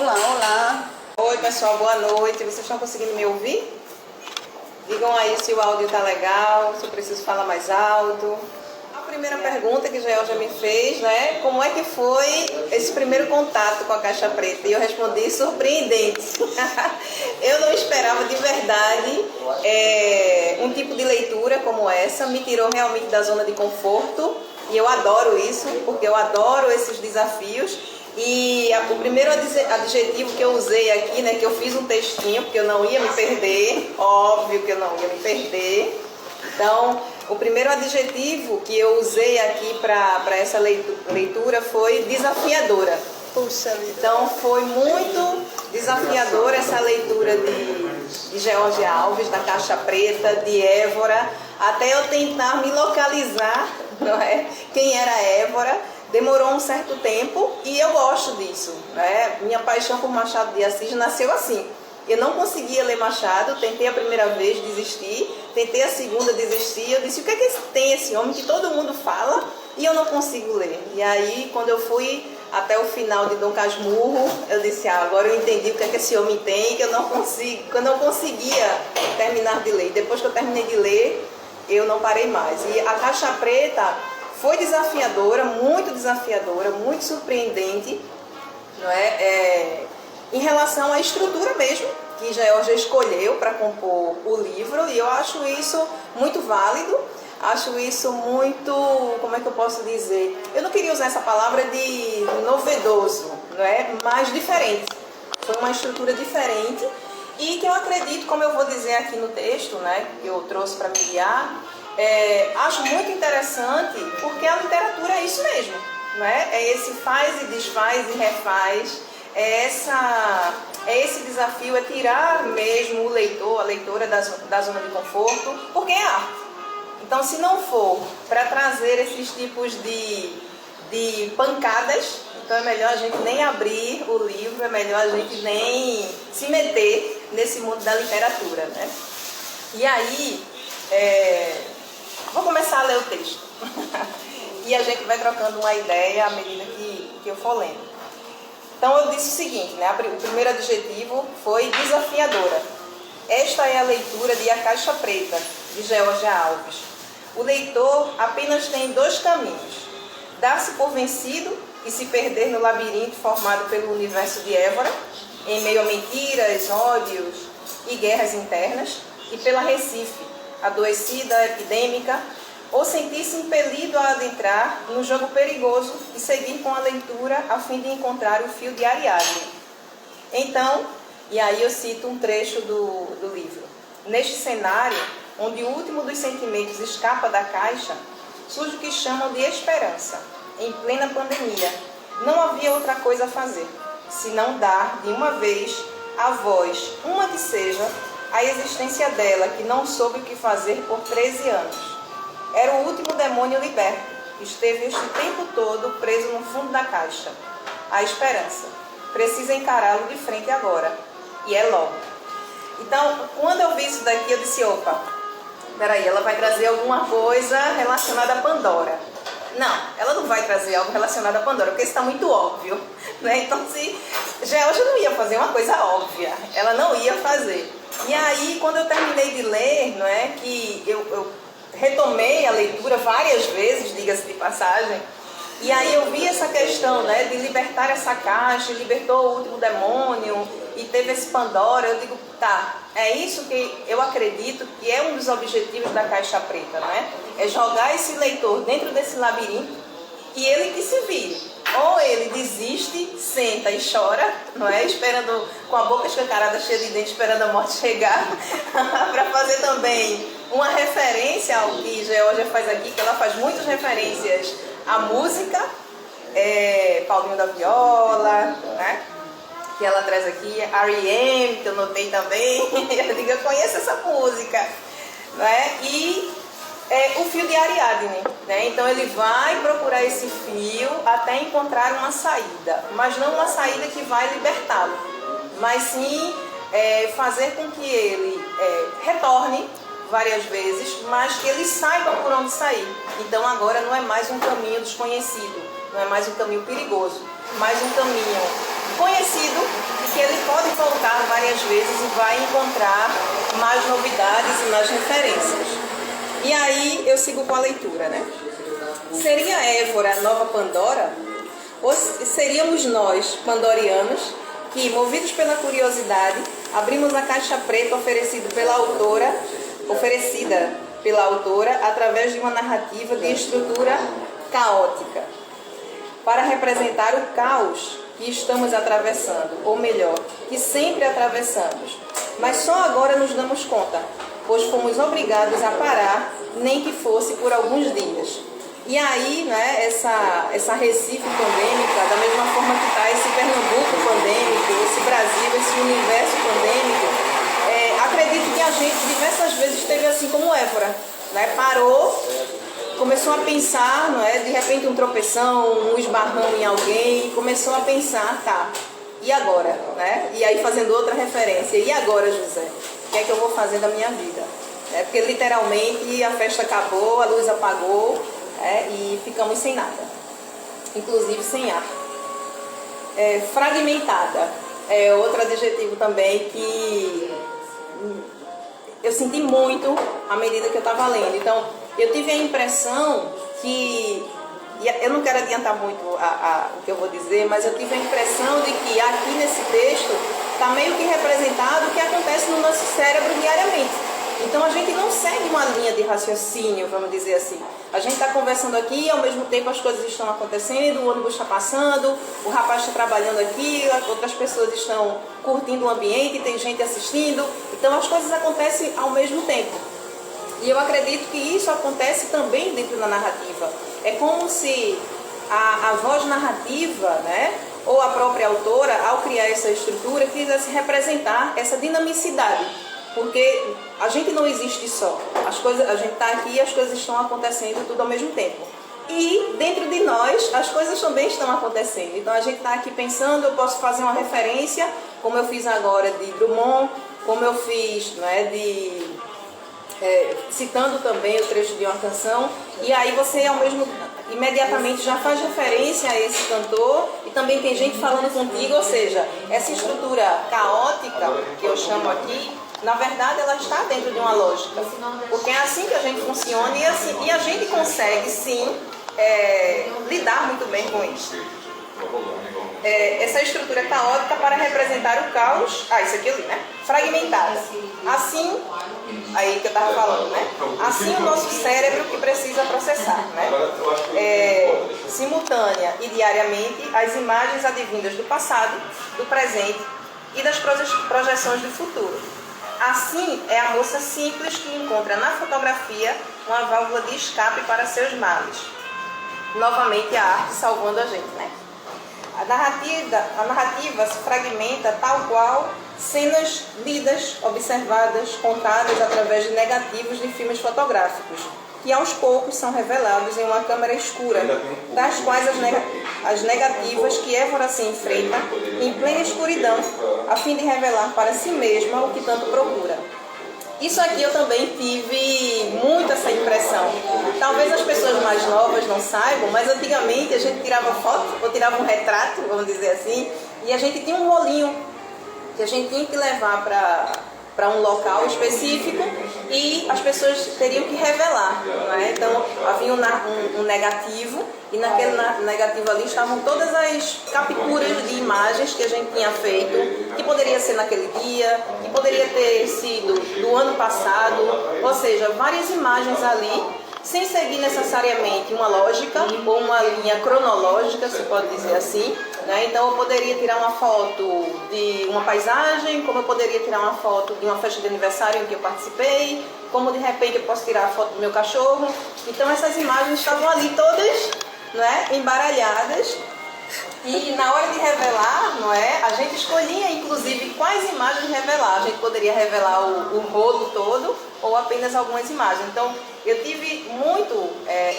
Olá, olá. Oi, pessoal, boa noite. Vocês estão conseguindo me ouvir? Digam aí se o áudio tá legal, se eu preciso falar mais alto. A primeira pergunta que Georgia me fez, né? Como é que foi esse primeiro contato com a Caixa Preta? E eu respondi surpreendente. Eu não esperava de verdade um tipo de leitura como essa. Me tirou realmente da zona de conforto. E eu adoro isso, porque eu adoro esses desafios. E o primeiro adjetivo que eu usei aqui, né, que eu fiz um textinho, porque eu não ia me perder, óbvio que eu não ia me perder. Então, o primeiro adjetivo que eu usei aqui para essa leitura foi desafiadora. Puxa vida. Então, foi muito desafiadora essa leitura de Georgia Alves, da Caixa Preta, de Évora, até eu tentar me localizar, não é? Quem era Évora. Demorou um certo tempo e eu gosto disso, né? Minha paixão por Machado de Assis nasceu assim. Eu não conseguia ler Machado, tentei a primeira vez, desisti, tentei a segunda, desisti. Eu disse, o que é que tem esse homem que todo mundo fala e eu não consigo ler? E aí, quando eu fui até o final de Dom Casmurro, eu disse, agora eu entendi o que é que esse homem tem, que eu não conseguia terminar de ler. Depois que eu terminei de ler, eu não parei mais. E a Caixa Preta foi desafiadora, muito surpreendente, não é? Em relação à estrutura mesmo, que Georgia escolheu para compor o livro, e eu acho isso muito válido, acho isso muito, como é que eu posso dizer? Eu não queria usar essa palavra de novedoso, não é? Mas diferente. Foi uma estrutura diferente e que eu acredito, como eu vou dizer aqui no texto, né, que eu trouxe para me guiar, acho muito interessante, porque a literatura é isso mesmo, não é? É esse faz e desfaz e refaz, é esse desafio, é tirar mesmo o leitor, a leitora da zona de conforto, porque é arte. Então, se não for para trazer esses tipos de pancadas, então é melhor a gente nem abrir o livro, é melhor a gente nem se meter nesse mundo da literatura, né? E aí, vou começar a ler o texto e a gente vai trocando uma ideia à medida que eu for lendo. Então eu disse o seguinte, né? O primeiro adjetivo foi desafiadora. Esta é a leitura de A Caixa Preta, de Georgia Alves. O leitor apenas tem dois caminhos: dar-se por vencido e se perder no labirinto formado pelo universo de Évora, em meio a mentiras, ódios e guerras internas, e pela Recife, adoecida, epidêmica, ou sentir-se impelido a adentrar no jogo perigoso e seguir com a leitura a fim de encontrar o fio de Ariadne. Então, e aí eu cito um trecho do livro. Neste cenário, onde o último dos sentimentos escapa da caixa, surge o que chamam de esperança. Em plena pandemia, não havia outra coisa a fazer, senão dar, de uma vez, a voz, uma que seja, a existência dela, que não soube o que fazer por 13 anos. Era o último demônio liberto, que esteve este tempo todo preso no fundo da caixa. A esperança. Precisa encará-lo de frente agora. E é logo. Então, quando eu vi isso daqui, eu disse, opa, peraí, ela vai trazer alguma coisa relacionada a Pandora. Não, ela não vai trazer algo relacionado a Pandora, porque isso está muito óbvio, né? Então, se Georgia não ia fazer uma coisa óbvia, ela não ia fazer. E aí, quando eu terminei de ler, não é, que eu retomei a leitura várias vezes, diga-se de passagem, e aí eu vi essa questão, né, de libertar essa caixa, libertou o último demônio, e teve esse Pandora. Eu digo, tá, é isso que eu acredito que é um dos objetivos da Caixa Preta, não é? É jogar esse leitor dentro desse labirinto e ele que se vire. Ou ele desiste, senta e chora, não é? Esperando, com a boca escancarada, cheia de dentes, esperando a morte chegar, para fazer também uma referência ao que Georgia faz aqui, que ela faz muitas referências à música, Paulinho da Viola, né? Que ela traz aqui, R.E.M., que eu notei também, eu digo, eu conheço essa música, né? E o fio de Ariadne, né? Então ele vai procurar esse fio até encontrar uma saída, mas não uma saída que vai libertá-lo, mas sim fazer com que ele retorne várias vezes, mas que ele saiba por onde sair. Então agora não é mais um caminho desconhecido, não é mais um caminho perigoso, mas um caminho conhecido e que ele pode voltar várias vezes e vai encontrar mais novidades e mais referências. E aí eu sigo com a leitura, né? Seria Évora a nova Pandora? Ou seríamos nós, pandorianos, que, movidos pela curiosidade, abrimos a caixa preta oferecida pela autora através de uma narrativa de estrutura caótica, para representar o caos que estamos atravessando, ou melhor, que sempre atravessamos, mas só agora nos damos conta, pois fomos obrigados a parar, nem que fosse por alguns dias. E aí, né, essa Recife pandêmica, da mesma forma que está esse Pernambuco pandêmico, esse Brasil, esse universo pandêmico, acredito que a gente diversas vezes esteve assim como Évora, né, parou, começou a pensar, não é, de repente um tropeção, um esbarrão em alguém, e começou a pensar, tá, e agora? Né? E aí fazendo outra referência, e agora, José? O que é que eu vou fazer da minha vida? Porque literalmente a festa acabou, a luz apagou, e ficamos sem nada, inclusive sem ar. Fragmentada é outro adjetivo também que eu senti muito à medida que eu estava lendo. Então, eu tive a impressão que, eu não quero adiantar muito o que eu vou dizer, mas eu tive a impressão de que aqui nesse texto está meio que representado o que acontece no nosso cérebro diariamente. Então a gente não segue uma linha de raciocínio, vamos dizer assim. A gente está conversando aqui e ao mesmo tempo as coisas estão acontecendo, o ônibus está passando, o rapaz está trabalhando aqui, outras pessoas estão curtindo o ambiente, tem gente assistindo. Então as coisas acontecem ao mesmo tempo. E eu acredito que isso acontece também dentro da narrativa. É como se a voz narrativa, né, ou a própria autora, ao criar essa estrutura, quisesse representar essa dinamicidade. Porque a gente não existe só. A gente está aqui e as coisas estão acontecendo tudo ao mesmo tempo. E dentro de nós, as coisas também estão acontecendo. Então a gente está aqui pensando, eu posso fazer uma referência, como eu fiz agora de Drummond, como eu fiz, né, citando também o trecho de uma canção, e aí você imediatamente já faz referência a esse cantor, e também tem gente falando contigo, ou seja, essa estrutura caótica, que eu chamo aqui, na verdade ela está dentro de uma lógica, porque é assim que a gente funciona e a gente consegue sim lidar muito bem com isso. Essa estrutura caótica para representar o caos, isso aqui ali, né? Fragmentada. Assim, aí que eu estava falando, né? Assim o nosso cérebro que precisa processar, né? Simultânea e diariamente as imagens advindas do passado, do presente e das projeções do futuro. Assim é a moça simples que encontra na fotografia uma válvula de escape para seus males. Novamente a arte salvando a gente, né? A narrativa se fragmenta tal qual cenas lidas, observadas, contadas através de negativos de filmes fotográficos, que aos poucos são revelados em uma câmera escura, das quais as negativas que Évora se enfrenta em plena escuridão, a fim de revelar para si mesma o que tanto procura. Isso aqui eu também tive muito essa impressão. Talvez as pessoas mais novas não saibam, mas antigamente a gente tirava foto, ou tirava um retrato, vamos dizer assim, e a gente tinha um rolinho que a gente tinha que levar para um local específico e as pessoas teriam que revelar, não é? Então havia um negativo e naquele negativo ali estavam todas as capturas de imagens que a gente tinha feito, que poderia ser naquele dia, que poderia ter sido do ano passado, ou seja, várias imagens ali, sem seguir necessariamente uma lógica ou uma linha cronológica, se pode dizer assim, né? Então eu poderia tirar uma foto de uma paisagem, como eu poderia tirar uma foto de uma festa de aniversário em que eu participei, como de repente eu posso tirar a foto do meu cachorro. Então essas imagens estavam ali todas, não é, embaralhadas, e na hora de revelar, não é, a gente escolhia inclusive quais imagens revelar. A gente poderia revelar o rolo todo ou apenas algumas imagens. Então eu tive muito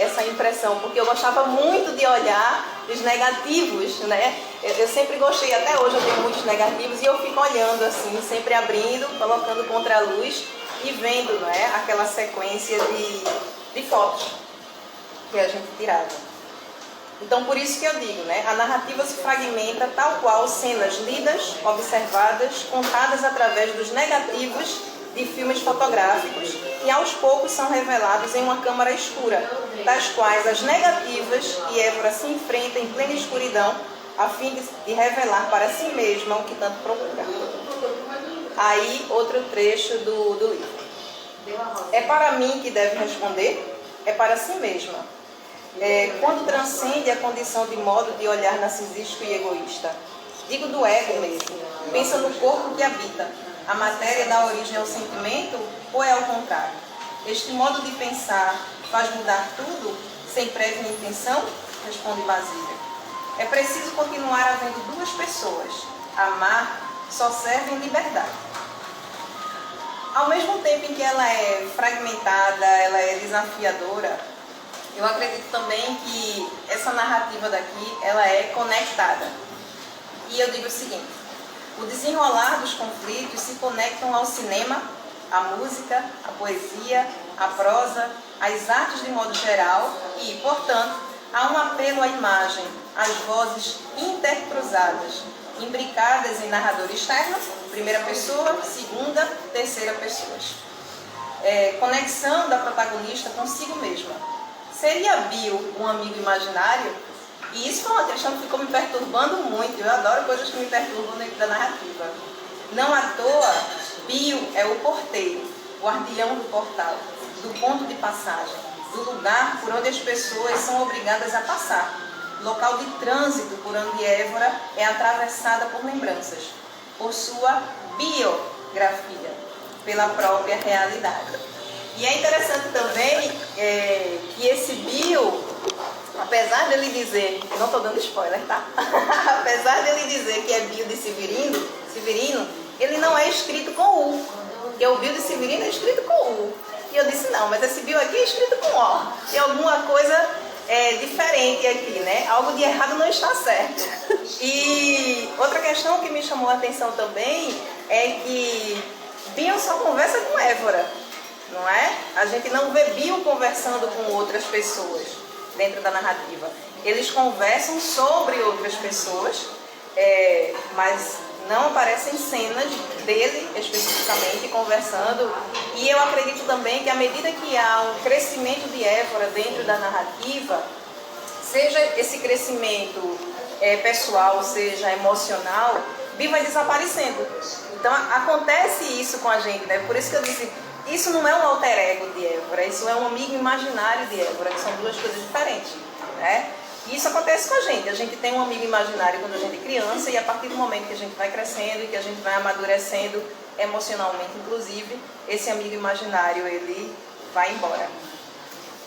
essa impressão, porque eu gostava muito de olhar os negativos, né? Eu sempre gostei, até hoje eu tenho muitos negativos e eu fico olhando assim, sempre abrindo, colocando contra a luz e vendo, não é, aquela sequência de fotos que a gente tirava. Então, por isso que eu digo, né? A narrativa se fragmenta tal qual cenas lidas, observadas, contadas através dos negativos de filmes fotográficos e aos poucos são revelados em uma câmara escura, das quais as negativas e Évora se enfrentam em plena escuridão a fim de revelar para si mesma o que tanto procura. Aí, outro trecho do livro. É para mim que deve responder? É para si mesma. Quando transcende a condição de modo de olhar narcisístico e egoísta. Digo do ego mesmo. Pensa no corpo que habita. A matéria dá origem ao sentimento ou é ao contrário? Este modo de pensar faz mudar tudo sem prévia intenção? Responde Basílio. É preciso continuar havendo duas pessoas. Amar só serve em liberdade. Ao mesmo tempo em que ela é fragmentada, ela é desafiadora, eu acredito também que essa narrativa daqui, ela é conectada. E eu digo o seguinte, o desenrolar dos conflitos se conectam ao cinema, à música, à poesia, à prosa, às artes de modo geral e, portanto, há um apelo à imagem, às vozes intercruzadas, imbricadas em narrador externo, primeira pessoa, segunda, terceira pessoas. Conexão da protagonista consigo mesma. Seria Bill um amigo imaginário? E isso foi uma questão que ficou me perturbando muito. Eu adoro coisas que me perturbam dentro da narrativa. Não à toa, Bill é o porteiro, o guardião do portal, do ponto de passagem, do lugar por onde as pessoas são obrigadas a passar. Local de trânsito por onde Évora é atravessada por lembranças, por sua biografia, pela própria realidade. E é interessante também que esse bio, apesar dele dizer, não estou dando spoiler, tá? Apesar dele dizer que é bio de Severino, ele não é escrito com U, porque o bio de Severino é escrito com U. E eu disse, não, mas esse bio aqui é escrito com O. Tem alguma coisa diferente aqui, né? Algo de errado não está certo. E outra questão que me chamou a atenção também é que Bill só conversa com Évora, não é? A gente não vê Bill conversando com outras pessoas dentro da narrativa. Eles conversam sobre outras pessoas, mas não aparecem cenas dele especificamente conversando. E eu acredito também que à medida que há um crescimento de Évora dentro da narrativa, seja esse crescimento pessoal, seja emocional, Bill vai desaparecendo. Então acontece isso com a gente, né? Por isso que eu disse, isso não é um alter ego de Évora, isso é um amigo imaginário de Évora, que são duas coisas diferentes, né? E isso acontece com a gente tem um amigo imaginário quando a gente é criança e a partir do momento que a gente vai crescendo e que a gente vai amadurecendo emocionalmente, inclusive, esse amigo imaginário, ele vai embora.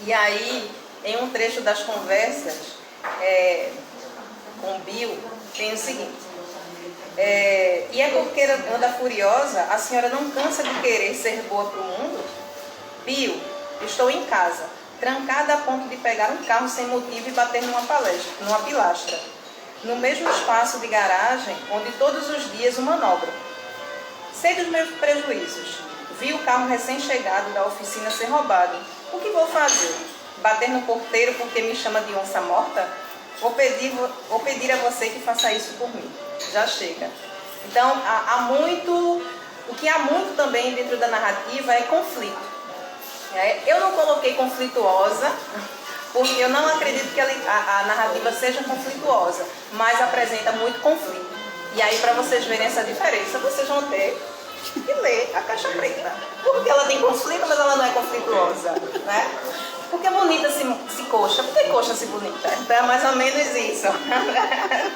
E aí, em um trecho das conversas com Bill, tem o seguinte, e é porque anda furiosa, a senhora não cansa de querer ser boa para o mundo? Bill, estou em casa, trancada a ponto de pegar um carro sem motivo e bater numa pilastra, no mesmo espaço de garagem onde todos os dias o manobro. Sei dos meus prejuízos. Vi o carro recém-chegado da oficina ser roubado. O que vou fazer? Bater no porteiro porque me chama de onça morta? Ou pedir a você que faça isso por mim? Já chega. Então, o que há muito também dentro da narrativa é conflito. Eu não coloquei conflituosa, porque eu não acredito que a narrativa seja conflituosa, mas apresenta muito conflito. E aí, para vocês verem essa diferença, vocês vão ter que ler a Caixa Preta. Porque ela tem conflito, mas ela não é conflituosa, né? Porque bonita se coxa. Por que coxa se bonita? Então é mais ou menos isso.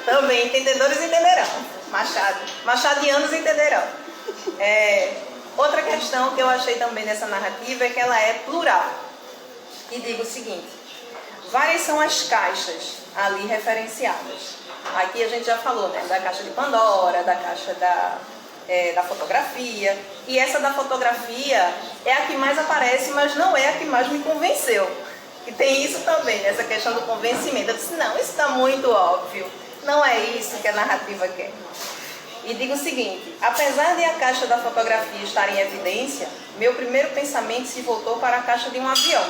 Também, entendedores entenderão. Machadianos entenderão. Outra questão que eu achei também nessa narrativa é que ela é plural. E digo o seguinte, várias são as caixas ali referenciadas. Aqui a gente já falou, né, da caixa de Pandora, da caixa da fotografia. E essa da fotografia é a que mais aparece, mas não é a que mais me convenceu. E tem isso também, essa questão do convencimento. Eu disse, não, isso está muito óbvio. Não é isso que a narrativa quer. E digo o seguinte, apesar de a caixa da fotografia estar em evidência, meu primeiro pensamento se voltou para a caixa de um avião,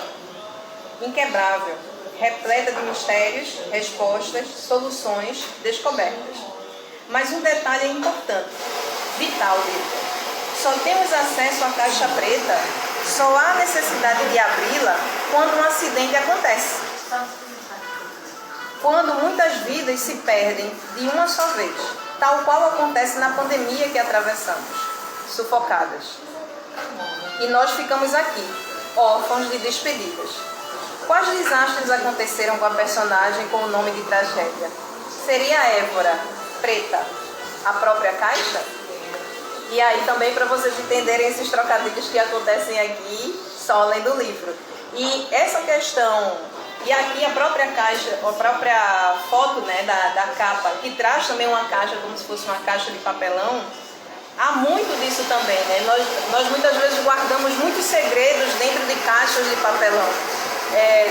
inquebrável, repleta de mistérios, respostas, soluções, descobertas. Mas um detalhe é importante, vital dele. Só temos acesso à caixa preta, só há necessidade de abri-la quando um acidente acontece. Quando muitas vidas se perdem de uma só vez, tal qual acontece na pandemia que atravessamos, sufocadas. E nós ficamos aqui, órfãos de despedidas. Quais desastres aconteceram com a personagem com o nome de tragédia? Seria a Évora, preta, a própria caixa? E aí também para vocês entenderem esses trocadilhos que acontecem aqui, só lendo o livro. E essa questão, e aqui a própria caixa, a própria foto, né, da capa, que traz também uma caixa como se fosse uma caixa de papelão, há muito disso também, né? Nós muitas vezes guardamos muitos segredos dentro de caixas de papelão.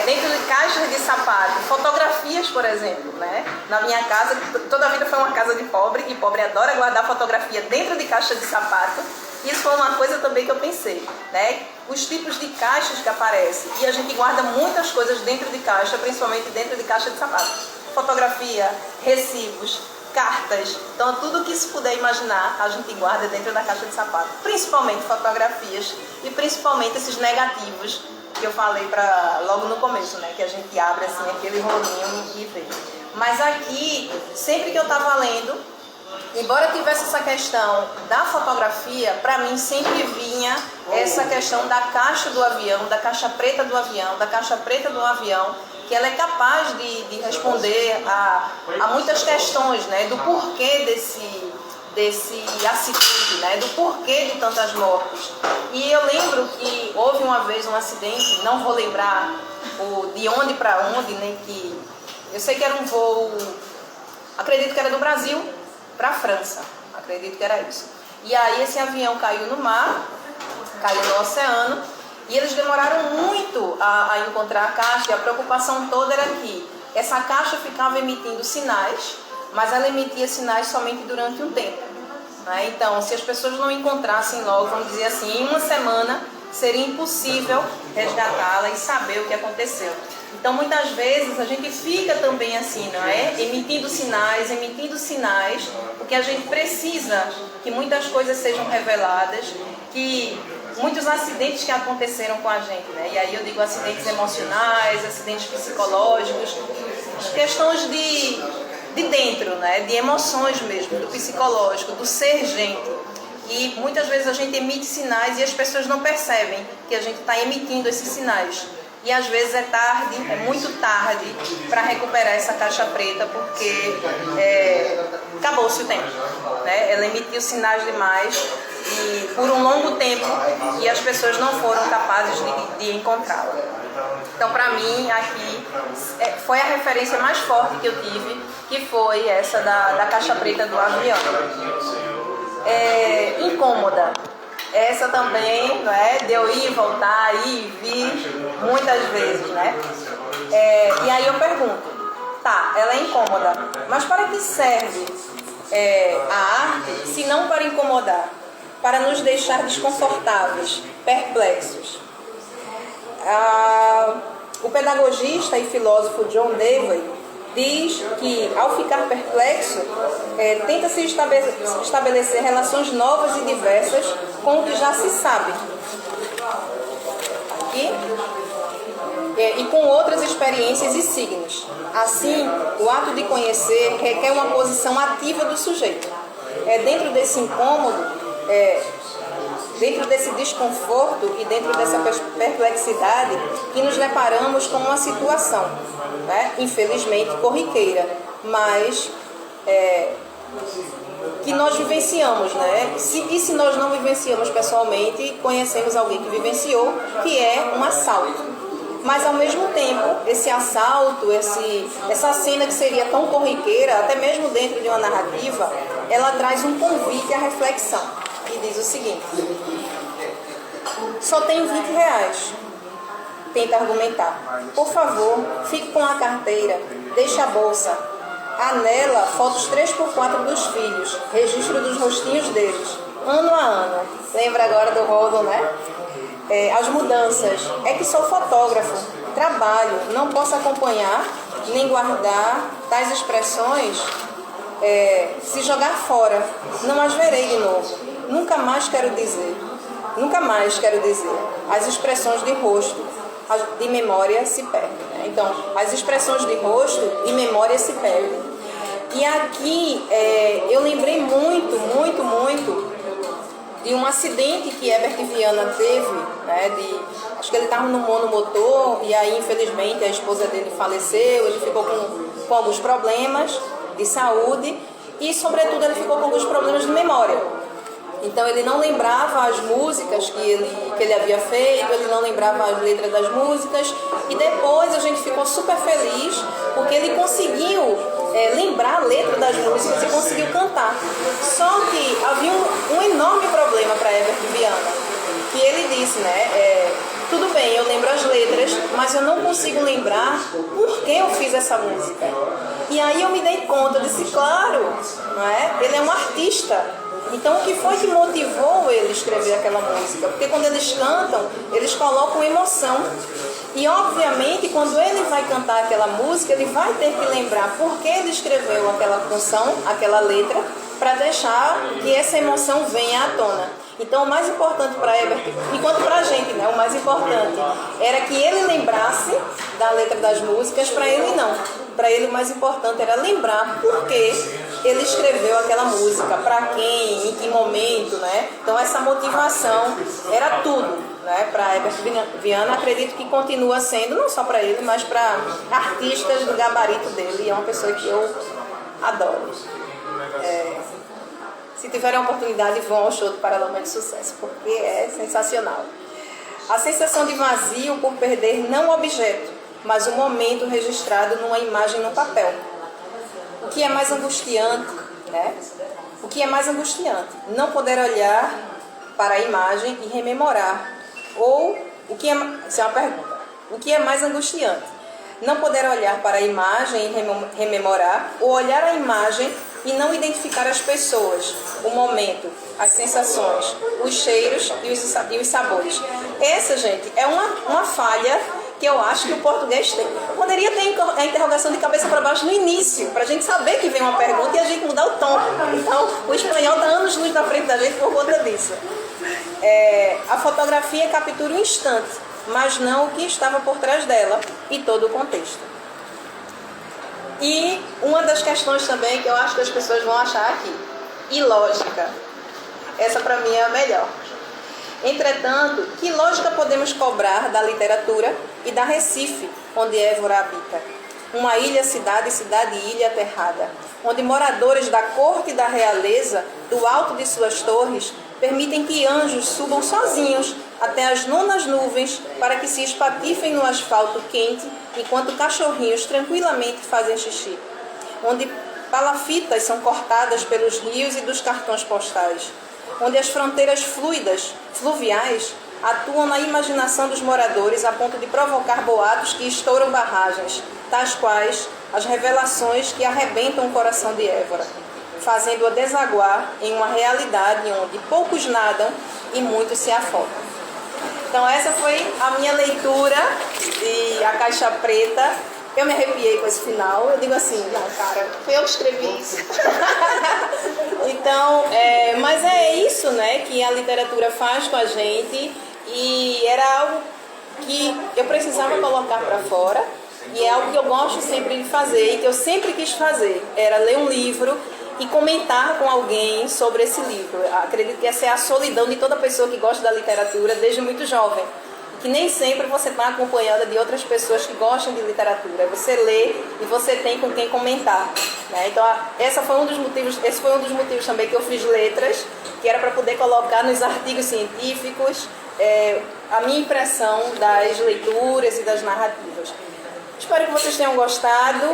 Dentro de caixas de sapato, fotografias, por exemplo, né? Na minha casa, toda a vida foi uma casa de pobre, e pobre adora guardar fotografia dentro de caixa de sapato. Isso foi uma coisa também que eu pensei, né? Os tipos de caixas que aparecem, e a gente guarda muitas coisas dentro de caixa, principalmente dentro de caixa de sapato. Fotografia, recibos, cartas, então tudo que se puder imaginar a gente guarda dentro da caixa de sapato, principalmente fotografias e principalmente esses negativos que eu falei logo no começo, né, que a gente abre assim aquele rolinho e vê. Mas aqui, sempre que eu estava lendo, embora tivesse essa questão da fotografia, para mim sempre vinha essa questão da caixa do avião, da caixa preta do avião, da caixa preta do avião, que ela é capaz de responder a muitas questões, né, do porquê desse acidente, né, do porquê de tantas mortes. E eu lembro que houve uma vez um acidente, não vou lembrar de onde para onde, nem que... Eu sei que era um voo, acredito que era do Brasil para a França, acredito que era isso. E aí esse avião caiu no mar, caiu no oceano, e eles demoraram muito a encontrar a caixa, e a preocupação toda era que essa caixa ficava emitindo sinais, mas ela emitia sinais somente durante um tempo, né? Então, se as pessoas não encontrassem logo, vamos dizer assim, em uma semana, seria impossível resgatá-la e saber o que aconteceu. Então, muitas vezes, a gente fica também assim, não é? Emitindo sinais, porque a gente precisa que muitas coisas sejam reveladas, que muitos acidentes que aconteceram com a gente, né? E aí eu digo acidentes emocionais, acidentes psicológicos, questões de dentro, né? De emoções mesmo, do psicológico, do ser gente. E muitas vezes a gente emite sinais e as pessoas não percebem que a gente está emitindo esses sinais. E às vezes é tarde, é muito tarde para recuperar essa caixa preta, porque acabou-se o tempo, né? Ela emitiu sinais demais e por um longo tempo, e as pessoas não foram capazes de encontrá-la. Então, para mim, aqui foi a referência mais forte que eu tive, que foi essa da caixa preta do avião. Incômoda. Essa também, não é? De eu ir e voltar, ir e vir, muitas vezes, né? E aí eu pergunto, tá, ela é incômoda, mas para que serve a arte, se não para incomodar? Para nos deixar desconfortáveis, perplexos. O pedagogista e filósofo John Dewey diz que, ao ficar perplexo, tenta-se estabelecer relações novas e diversas com o que já se sabe. Aqui. E com outras experiências e signos. Assim, o ato de conhecer requer uma posição ativa do sujeito. Dentro desse incômodo, dentro desse desconforto e dentro dessa perplexidade, que nos deparamos com uma situação, né? Infelizmente corriqueira, mas que nós vivenciamos, né? E se nós não vivenciamos pessoalmente, conhecemos alguém que vivenciou, que é um assalto. Mas ao mesmo tempo, esse assalto, essa cena que seria tão corriqueira, até mesmo dentro de uma narrativa, ela traz um convite à reflexão. E diz o seguinte: só tenho R$20. Tenta argumentar. Por favor, fique com a carteira, deixe a bolsa. Há nela fotos 3x4 dos filhos, registro dos rostinhos deles, ano a ano. Lembra agora do Rodon, né? As mudanças. É que sou fotógrafo, trabalho, não posso acompanhar nem guardar tais expressões, se jogar fora, não as verei de novo. Nunca mais quero dizer. As expressões de rosto, de memória se perdem. Né? Então, as expressões de rosto e memória se perdem. E aqui eu lembrei muito de um acidente que Herbert Viana teve, né? Acho que ele estava no monomotor e aí, infelizmente, a esposa dele faleceu, ele ficou com alguns problemas de saúde e, sobretudo, ele ficou com alguns problemas de memória. Então, ele não lembrava as músicas que ele havia feito, ele não lembrava as letras das músicas e depois a gente ficou super feliz porque ele conseguiu lembrar a letra das músicas e conseguiu cantar. Só que havia um enorme problema para Herbert Viana, que ele disse, né? Tudo bem, eu lembro as letras, mas eu não consigo lembrar por que eu fiz essa música. E aí eu me dei conta, eu disse, claro, não é? Ele é um artista. Então o que foi que motivou ele a escrever aquela música? Porque quando eles cantam, eles colocam emoção. E obviamente quando ele vai cantar aquela música, ele vai ter que lembrar por que ele escreveu aquela canção, aquela letra, para deixar que essa emoção venha à tona. Então o mais importante para Herbert, enquanto para a gente, né, o mais importante era que ele lembrasse da letra das músicas, para ele não. Para ele o mais importante era lembrar por que ele escreveu aquela música, para quem, em que momento, né? Então essa motivação era tudo, né? Para Herbert Viana, acredito que continua sendo, não só para ele, mas para artistas do gabarito dele, e é uma pessoa que eu adoro. Se tiverem a oportunidade, vão ao show do Paralama de Sucesso, porque é sensacional. A sensação de vazio por perder não o objeto, mas o momento registrado numa imagem no papel. O que é mais angustiante, né? O que é mais angustiante? Não poder olhar para a imagem e rememorar. Ou, isso é uma pergunta. O que é mais angustiante? Não poder olhar para a imagem e rememorar, ou olhar a imagem e não identificar as pessoas, o momento, as sensações, os cheiros e os sabores. Essa, gente, é uma falha que eu acho que o português tem. Poderia ter a interrogação de cabeça para baixo no início, para a gente saber que vem uma pergunta e a gente mudar o tom. Então, o espanhol está anos-luz na frente da gente por conta disso. A fotografia captura o instante, mas não o que estava por trás dela e todo o contexto. E uma das questões também que eu acho que as pessoas vão achar aqui, ilógica. Essa para mim é a melhor. Entretanto, que lógica podemos cobrar da literatura e da Recife, onde Évora habita? Uma ilha, cidade, cidade e ilha aterrada, onde moradores da corte e da realeza, do alto de suas torres, permitem que anjos subam sozinhos até as nonas nuvens para que se espatifem no asfalto quente, enquanto cachorrinhos tranquilamente fazem xixi. Onde palafitas são cortadas pelos rios e dos cartões postais. Onde as fronteiras fluviais, atuam na imaginação dos moradores a ponto de provocar boatos que estouram barragens, tais quais as revelações que arrebentam o coração de Évora, fazendo-a desaguar em uma realidade onde poucos nadam e muitos se afogam. Então essa foi a minha leitura de A Caixa Preta. Eu me arrepiei com esse final. Eu digo assim, não, cara, foi eu que escrevi isso. Então, mas é isso, né, que a literatura faz com a gente. E era algo que eu precisava colocar para fora. E é algo que eu gosto sempre de fazer e que eu sempre quis fazer. Era ler um livro e comentar com alguém sobre esse livro. Acredito que essa é a solidão de toda pessoa que gosta da literatura desde muito jovem. Que nem sempre você está acompanhada de outras pessoas que gostam de literatura. Você lê e você tem com quem comentar, né? Então, esse foi um dos motivos também que eu fiz letras, que era para poder colocar nos artigos científicos a minha impressão das leituras e das narrativas. Espero que vocês tenham gostado.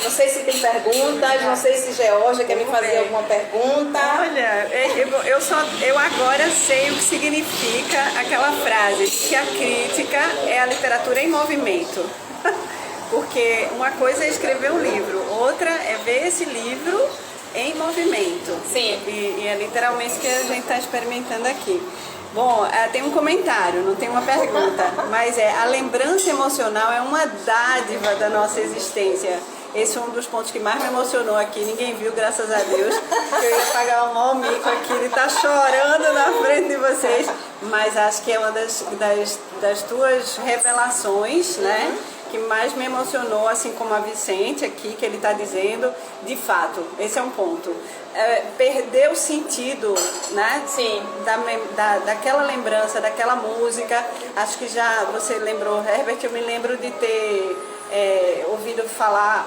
Não sei se tem perguntas, não sei se Georgia quer me fazer alguma pergunta. Olha, eu agora sei o que significa aquela frase de que a crítica é a literatura em movimento. Porque uma coisa é escrever um livro, outra é ver esse livro em movimento. Sim. E é literalmente o que a gente está experimentando aqui. Bom, tem um comentário, não tem uma pergunta, mas a lembrança emocional é uma dádiva da nossa existência. Esse é um dos pontos que mais me emocionou aqui, ninguém viu, graças a Deus, que eu ia pagar um mau mico aqui, ele tá chorando na frente de vocês, mas acho que é uma das tuas revelações, né? Que mais me emocionou, assim como a Vicente aqui, que ele está dizendo, de fato, esse é um ponto. Perdeu o sentido, né? Sim. Daquela lembrança, daquela música. Acho que já você lembrou, Herbert, eu me lembro de ter ouvido falar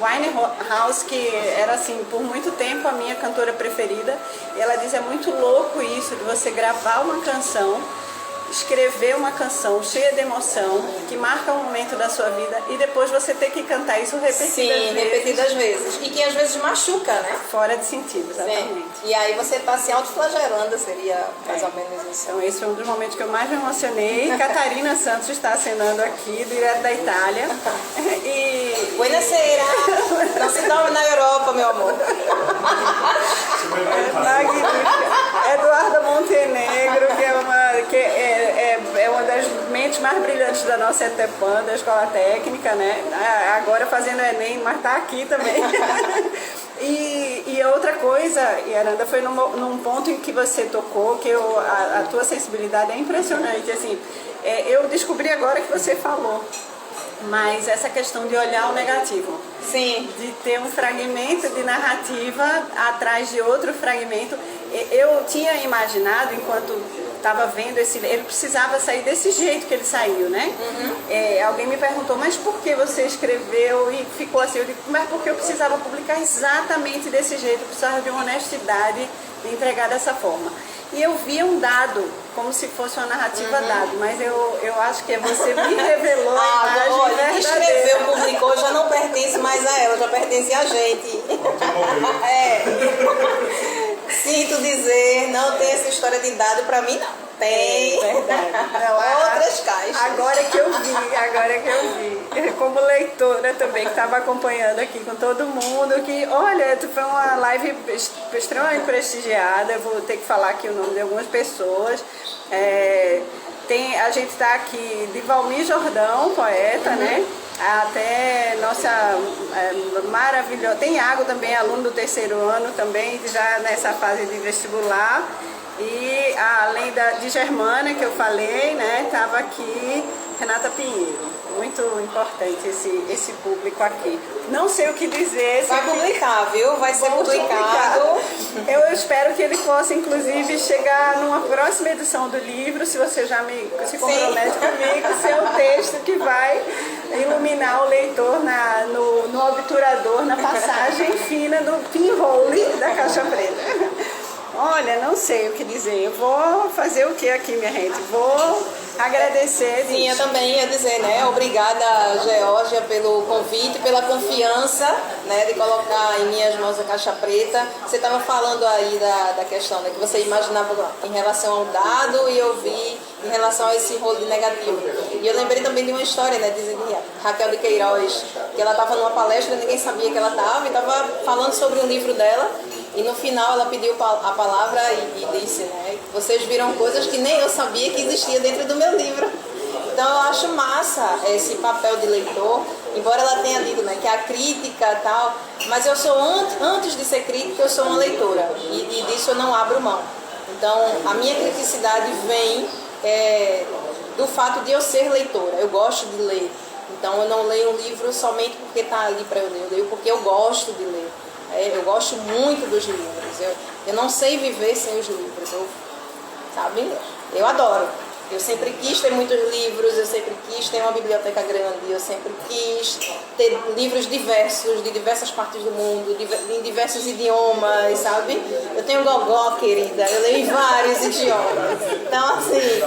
Winehouse, que era assim, por muito tempo a minha cantora preferida. E ela diz, é muito louco isso, de você gravar uma canção, escrever uma canção cheia de emoção, que marca um momento da sua vida, e depois você ter que cantar isso repetidas vezes. E que às vezes machuca, né? Fora de sentido, exatamente. Sim. E aí você está se autoflagelando, seria mais ou menos isso. Então esse foi um dos momentos que eu mais me emocionei. Catarina Santos está acenando aqui, direto da Itália. E... Buonasera! Não se dorme na Europa, meu amor. Magnífica. Eduarda Montenegro, que é uma das mentes mais brilhantes da nossa ETEPAN, da Escola Técnica, né? Agora fazendo Enem, mas está aqui também. E outra coisa, Yaranda, foi num ponto em que você tocou, que a tua sensibilidade é impressionante. Assim, eu descobri agora que você falou, mas essa questão de olhar o negativo. Sim. De ter um fragmento de narrativa atrás de outro fragmento. Eu tinha imaginado, enquanto estava vendo ele precisava sair desse jeito que ele saiu, né? Alguém me perguntou, mas por que você escreveu e ficou assim? Eu digo, mas porque eu precisava publicar exatamente desse jeito, eu precisava de uma honestidade de entregar dessa forma. E eu via um dado, como se fosse uma narrativa dado, mas eu acho que você me revelou a imagem olha, verdadeira. Quem escreveu, publicou, já não pertence mais a ela, já pertence a gente. Sinto dizer, não tem essa história de dado pra mim, não. Tem. Verdade. Não, outras caixas. Agora que eu vi. Como leitora também, que estava acompanhando aqui com todo mundo, que, olha, foi uma live extremamente prestigiada, eu vou ter que falar aqui o nome de algumas pessoas. A gente está aqui de Valmir Jordão, poeta, né? Até nossa maravilhosa. Tem Iago também, aluno do 3º ano também, já nessa fase de vestibular. E além de Germana, que eu falei, né? Estava aqui Renata Pinheiro. Muito importante esse público aqui. Não sei o que dizer. Vai publicar, viu? Vai ser publicado. Eu espero que ele possa, inclusive, chegar numa próxima edição do livro, se você já se compromete comigo, ser o texto que vai iluminar o leitor no obturador, na passagem fina do pinhole da caixa preta. Olha, não sei o que dizer. Eu vou fazer o que aqui, minha gente? Vou agradecer. Sim, eu também ia dizer, né? Obrigada, Geórgia, pelo convite, pela confiança, né, de colocar em minhas mãos a caixa preta. Você estava falando aí da questão, né, que você imaginava em relação ao dado e eu vi em relação a esse rolo de negativo. E eu lembrei também de uma história, né, de Raquel de Queiroz, que ela estava numa palestra, ninguém sabia que ela estava, e estava falando sobre um livro dela. E no final ela pediu a palavra e disse, né, vocês viram coisas que nem eu sabia que existia dentro do meu livro. Então eu acho massa esse papel de leitor, embora ela tenha dito, né, que a crítica e tal, mas eu sou, antes de ser crítica, eu sou uma leitora, e disso eu não abro mão. Então a minha criticidade vem do fato de eu ser leitora, eu gosto de ler. Então eu não leio um livro somente porque está ali para eu ler, eu leio porque eu gosto de ler. Eu gosto muito dos livros, eu não sei viver sem os livros, sabe? Eu adoro. Eu sempre quis ter muitos livros, eu sempre quis ter uma biblioteca grande, eu sempre quis ter livros diversos, de diversas partes do mundo, em diversos idiomas, sabe? Eu tenho gogó, querida, eu leio em vários idiomas. Então, assim,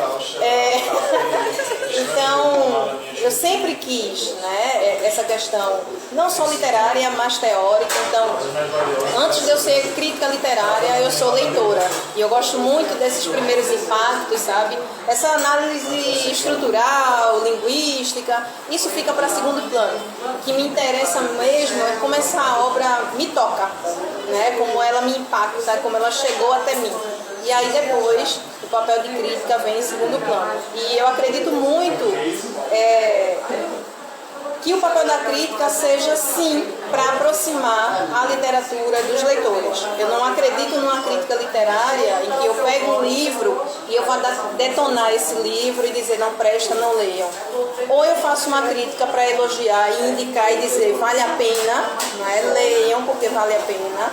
então, eu sempre quis, né, essa questão, não só literária, mas teórica. Então, antes de eu ser crítica literária, eu sou leitora. E eu gosto muito desses primeiros impactos, sabe? Essa análise estrutural, linguística, isso fica para segundo plano. O que me interessa mesmo é como essa obra me toca, né? Como ela me impacta, como ela chegou até mim. e aí depois o papel de crítica vem em segundo plano. E eu acredito muito que o papel da crítica seja, sim, para aproximar a literatura dos leitores. Eu não acredito numa crítica literária em que eu pego um livro e eu vou detonar esse livro e dizer não presta, não leiam. Ou eu faço uma crítica para elogiar e indicar e dizer vale a pena, né? Leiam porque vale a pena.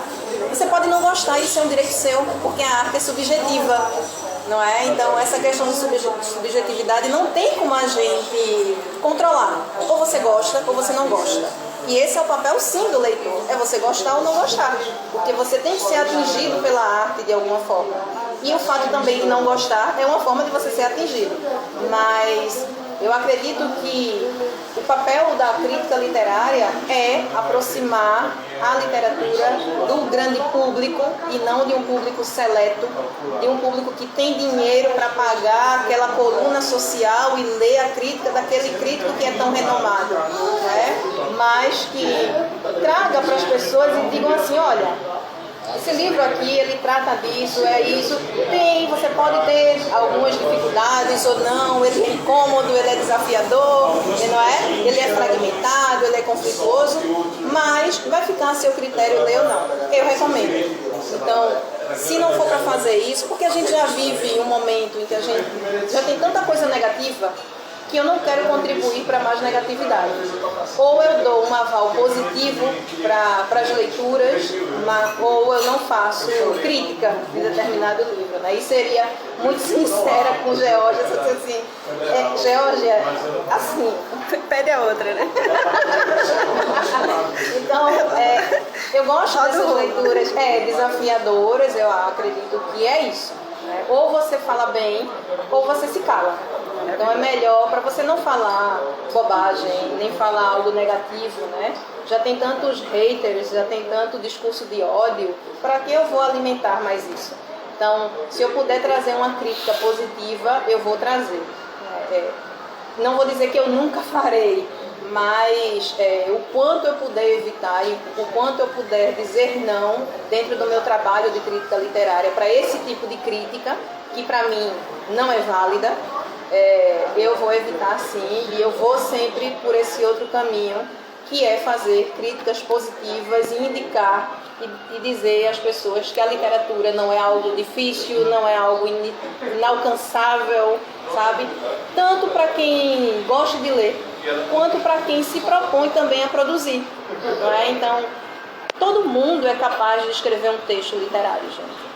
Você pode não gostar, isso é um direito seu, porque a arte é subjetiva. Não é? Então, essa questão de subjetividade não tem como a gente controlar. Ou você gosta ou você não gosta. E esse é o papel, sim, do leitor. É você gostar ou não gostar. Porque você tem que ser atingido pela arte de alguma forma. E o fato também de não gostar é uma forma de você ser atingido. Mas eu acredito que o papel da crítica literária é aproximar a literatura do grande público e não de um público seleto, de um público que tem dinheiro para pagar aquela coluna social e ler a crítica daquele crítico que é tão renomado, né? Mas que traga para as pessoas e digam assim, olha, esse livro aqui, ele trata disso, é isso. Tem, você pode ter algumas dificuldades ou não, ele é incômodo, ele é desafiador, ele é fragmentado, ele é conflituoso, mas vai ficar a seu critério ler ou não. Eu recomendo. Então, se não for para fazer isso, porque a gente já vive um momento em que a gente já tem tanta coisa negativa, que eu não quero contribuir para mais negatividade. Ou eu dou um aval positivo para as leituras, ou eu não faço crítica de determinado livro. Né? E seria muito sincera com Geórgia, se eu disse assim, Geórgia, assim, pede a outra, né? Então, eu gosto dessas leituras desafiadoras, eu acredito que é isso. Né? Ou você fala bem, ou você se cala. Então é melhor para você não falar bobagem, nem falar algo negativo, né? Já tem tantos haters, já tem tanto discurso de ódio, para que eu vou alimentar mais isso? Então, se eu puder trazer uma crítica positiva, eu vou trazer. Não vou dizer que eu nunca farei, mas o quanto eu puder evitar e o quanto eu puder dizer não dentro do meu trabalho de crítica literária para esse tipo de crítica, que para mim não é válida, eu vou evitar sim, e eu vou sempre por esse outro caminho, que é fazer críticas positivas e indicar e dizer às pessoas que a literatura não é algo difícil, não é algo inalcançável, sabe? Tanto para quem gosta de ler, quanto para quem se propõe também a produzir. Não é? Então, todo mundo é capaz de escrever um texto literário, gente.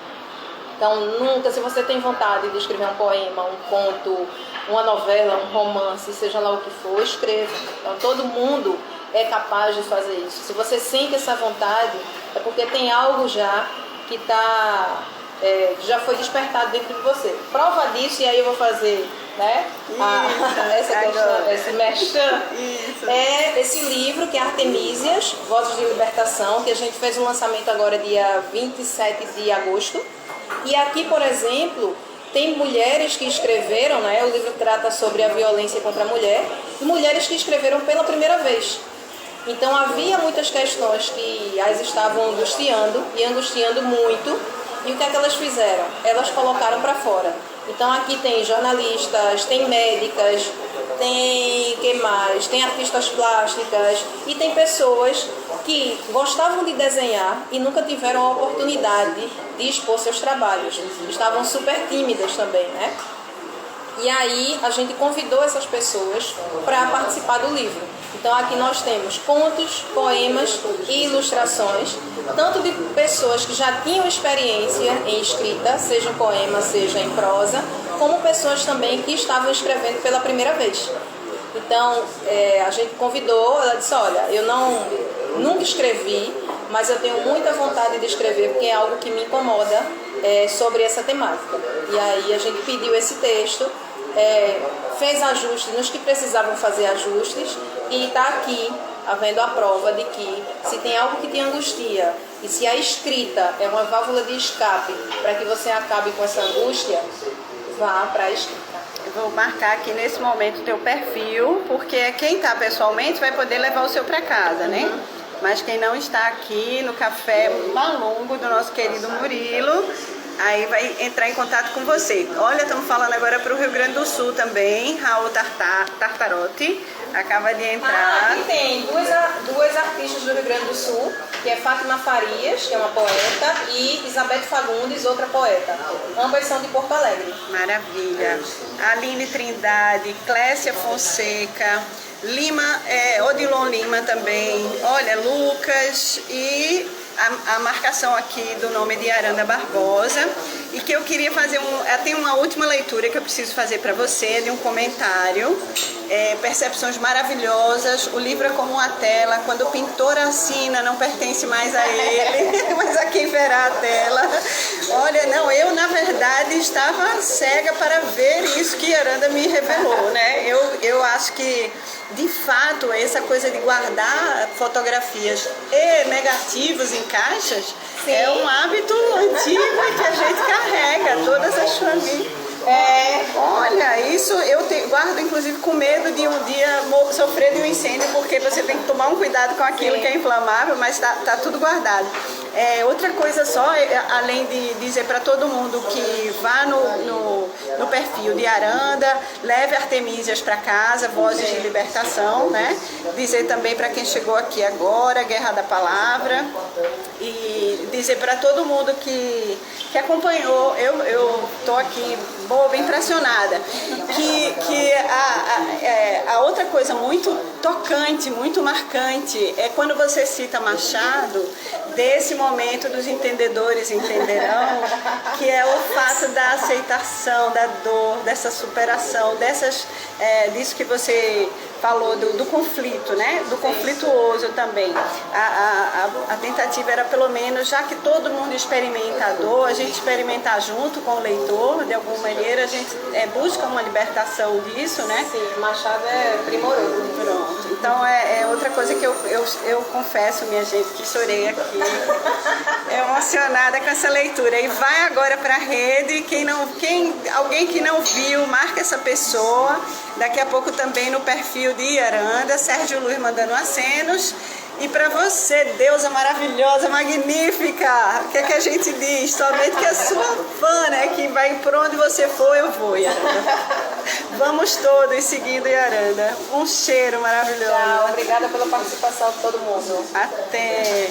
Então, nunca, se você tem vontade de escrever um poema, um conto, uma novela, um romance, seja lá o que for, escreva. Então, todo mundo é capaz de fazer isso. Se você sente essa vontade, é porque tem algo já que já foi despertado dentro de você. Prova disso, e aí eu vou fazer, né? Esse merchan. É esse livro que é Artemísias, Vozes de Libertação, que a gente fez um lançamento agora dia 27 de agosto. E aqui, por exemplo, tem mulheres que escreveram, né? O livro trata sobre a violência contra a mulher, e mulheres que escreveram pela primeira vez. Então havia muitas questões que as estavam angustiando, e angustiando muito, e o que é que elas fizeram? Elas colocaram para fora. Então aqui tem jornalistas, tem médicas, tem que mais? Tem artistas plásticas e tem pessoas que gostavam de desenhar e nunca tiveram a oportunidade de expor seus trabalhos. Estavam super tímidas também, né? E aí a gente convidou essas pessoas para participar do livro. Então aqui nós temos contos, poemas e ilustrações, tanto de pessoas que já tinham experiência em escrita, seja em poema, seja em prosa, como pessoas também que estavam escrevendo pela primeira vez. Então a gente convidou, ela disse, olha, eu nunca escrevi, mas eu tenho muita vontade de escrever, porque é algo que me incomoda sobre essa temática. E aí a gente pediu esse texto, fez ajustes nos que precisavam fazer ajustes, e está aqui havendo a prova de que se tem algo que te angustia, e se a escrita é uma válvula de escape para que você acabe com essa angústia, vá para a escrita. Eu vou marcar aqui nesse momento o teu perfil, porque quem está pessoalmente vai poder levar o seu para casa, né? Mas quem não está aqui no Café Malungo do nosso querido Murilo, aí vai entrar em contato com você. Olha, estamos falando agora para o Rio Grande do Sul também, Raul Tartarotti, acaba de entrar. Aqui tem duas artistas do Rio Grande do Sul, que é Fátima Farias, que é uma poeta, e Elizabeth Fagundes, outra poeta. Ambas são de Porto Alegre. Maravilha. Aline Trindade, Clécia Fonseca, Odilon Lima também, olha, Lucas e a marcação aqui do nome de Aranda Barbosa. E que eu queria fazer tem uma última leitura que eu preciso fazer para você, de um comentário. Percepções maravilhosas, o livro é como uma tela, quando o pintor assina não pertence mais a ele, mas a quem verá a tela. Olha, não, eu na verdade estava cega para ver isso que Aranda me revelou, né? Eu acho que, de fato, essa coisa de guardar fotografias e negativos em caixas, sim, é um hábito antigo e que a gente carrega, todas as famílias. Olha, isso eu guardo inclusive com medo de um dia sofrer de um incêndio, porque você tem que tomar um cuidado com aquilo, sim, que é inflamável, mas tá tudo guardado. Outra coisa só, além de dizer para todo mundo que vá no perfil de Aranda, leve Artemísias para casa, Vozes de Libertação, né? Dizer também para quem chegou aqui agora, Guerra da Palavra, e dizer para todo mundo que acompanhou, eu tô aqui boba, impressionada, que a outra coisa muito tocante, muito marcante, é quando você cita Machado, desse momento dos entendedores entenderão, que é o fato da aceitação, da dor, dessa superação, disso que você falou do conflito, né? Do conflituoso também. A tentativa era, pelo menos, já que todo mundo experimenta a dor, a gente experimentar junto com o leitor, de alguma maneira, a gente busca uma libertação disso, né? Sim, Machado é primoroso. Pronto. Então é outra coisa que eu confesso, minha gente, que chorei aqui, emocionada com essa leitura. E vai agora para a rede, alguém que não viu, marca essa pessoa. Daqui a pouco também no perfil de Aranda, Sérgio Luiz mandando acenos. E para você, deusa maravilhosa, magnífica, o que é que a gente diz? Somente que a sua fã, né? Que vai por onde você for, eu vou, Aranda. Vamos todos seguindo Aranda. Um cheiro maravilhoso. Tchau, obrigada pela participação de todo mundo. Até!